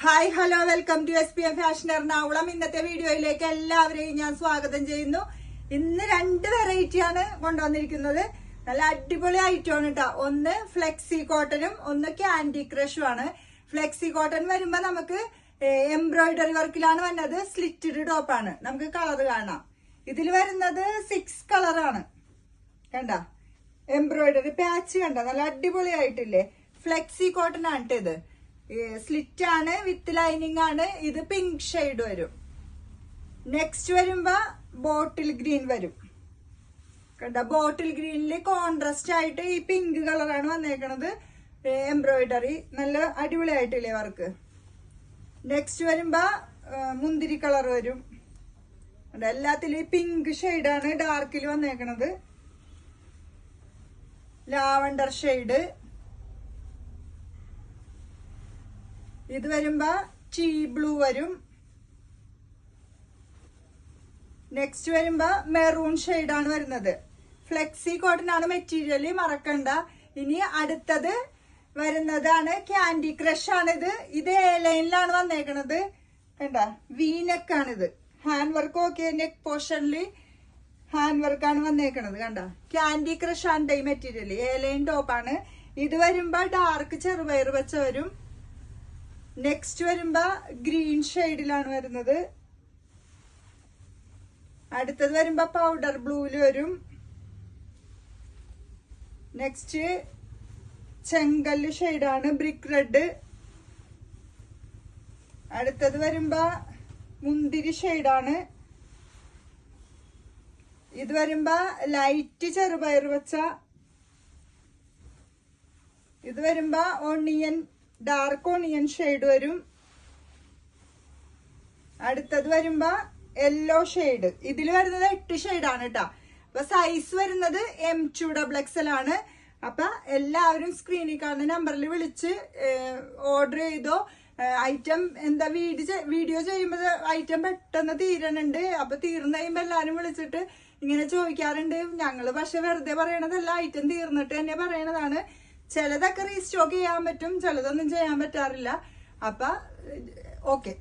Hi hello welcome to SPM fashion Ernakulam. ഇന്നത്തെ വീഡിയോയിലേക്ക് എല്ലാവരെയും ഞാൻ സ്വാഗതം ചെയ്യുന്നു. ഇന്ന് രണ്ട് വെറൈറ്റിയാണ് കൊണ്ടുവന്നിരിക്കുന്നത്. നല്ല അടിപൊളി ഐറ്റമാണ് കേട്ടോ. ഒന്ന് ഫ്ലെക്സി കോട്ടനും ഒന്ന് ക്യാൻഡി ക്രഷും ആണ്. ഫ്ലെക്സി കോട്ടൺ വരുമ്പോ നമുക്ക് എംബ്രോയിഡറി വർക്കിലാണ് വന്നത്. സ്ലിറ്റഡ് ടോപ്പാണ്. നമുക്ക് കളർ കാണാം. ഇതിൽ വരുന്നത് 6 കളറാണ്. കണ്ട എംബ്രോയിഡറി പാച്ച് കണ്ട നല്ല അടിപൊളിയായിട്ടില്ലേ. ഫ്ലെക്സി കോട്ടൺ ആണ് ഇത്. സ്ലിറ്റ് ആണ്, വിത്ത് ലൈനിങ് ആണ്. ഇത് പിങ്ക് ഷെയ്ഡ് വരും. നെക്സ്റ്റ് വരുമ്പോ ബോട്ടിൽ ഗ്രീൻ വരും. കണ്ട ബോട്ടിൽ ഗ്രീനില് കോൺട്രാസ്റ്റ് ആയിട്ട് ഈ പിങ്ക് കളറാണ് വന്നേക്കണത്. എംബ്രോയിഡറി നല്ല അടിപൊളിയായിട്ടില്ലേ വർക്ക്. നെക്സ്റ്റ് വരുമ്പോ മുന്തിരി കളർ വരും. എല്ലാത്തിലും പിങ്ക് ഷെയ്ഡാണ് ഡാർക്കിൽ വന്നേക്കണത്. Lavender shade. ഇത് വരുമ്പോ ടീ ബ്ലൂ വരും. നെക്സ്റ്റ് വരുമ്പോ മെറൂൺ ഷെയ്ഡാണ് വരുന്നത്. ഫ്ലെക്സി കോട്ടൺ ആണ് മെറ്റീരിയൽ, മറക്കണ്ട. ഇനി അടുത്തത് വരുന്നതാണ് ക്യാൻഡി ക്രഷ് ആണിത്. ഇത് എ ലൈനിലാണ് വന്നേക്കണത്. കണ്ട വി നെക്ക് ആണിത്. Hand work okay. നെക്ക് പോർഷനിൽ ഹാൻഡ് വർക്കാണ് വന്നേക്കണത്. കണ്ട ക്യാൻഡി ക്രഷ് ആണ് ഈ മെറ്റീരിയൽ. എ ലൈൻ ടോപ്പാണ്. ഇത് വരുമ്പോ ഡാർക്ക് ചെറുപയർ വെച്ച വരും. നെക്സ്റ്റ് വരുമ്പോ ഗ്രീൻ ഷെയ്ഡിലാണ് വരുന്നത്. അടുത്തത് വരുമ്പോ പൗഡർ ബ്ലൂവില് വരും. നെക്സ്റ്റ് ചെങ്കല്ല് ഷെയ്ഡാണ്, ബ്രിക്ക് റെഡ്. അടുത്തത് വരുമ്പോ മുന്തിരി ഷെയ്ഡാണ്. ഇത് വരുമ്പോ ലൈറ്റ് ചെറുപയർ വെച്ച. ഇത് വരുമ്പോ ഓണിയൻ, ഡാർക്ക് ഓണിയൻ ഷെയ്ഡ് വരും. അടുത്തത് വരുമ്പോ യെല്ലോ ഷെയ്ഡ്. ഇതിൽ വരുന്നത് 8 ഷെയ്ഡാണ് കേട്ടോ. അപ്പൊ സൈസ് വരുന്നത് M2 XXL ആണ്. അപ്പൊ എല്ലാവരും സ്ക്രീനിൽ കാണുന്ന നമ്പറിൽ വിളിച്ച് ഓർഡർ ചെയ്തോ. ഐറ്റം എന്താ വീഡിയോ ചെയ്യുമ്പോൾ ഐറ്റം പെട്ടെന്ന് തീരണുണ്ട്. അപ്പൊ തീർന്നു കഴിയുമ്പോ എല്ലാരും വിളിച്ചിട്ട് ഇങ്ങനെ ചോദിക്കാറുണ്ട്. ഞങ്ങള് പക്ഷെ വെറുതെ പറയണതല്ല, ഐറ്റം തീർന്നിട്ട് തന്നെ പറയണതാണ്. ചിലതൊക്കെ റീസ്റ്റോക്ക് ചെയ്യാൻ പറ്റും, ചിലതൊന്നും ചെയ്യാൻ പറ്റാറില്ല. അപ്പൊ ഓക്കെ.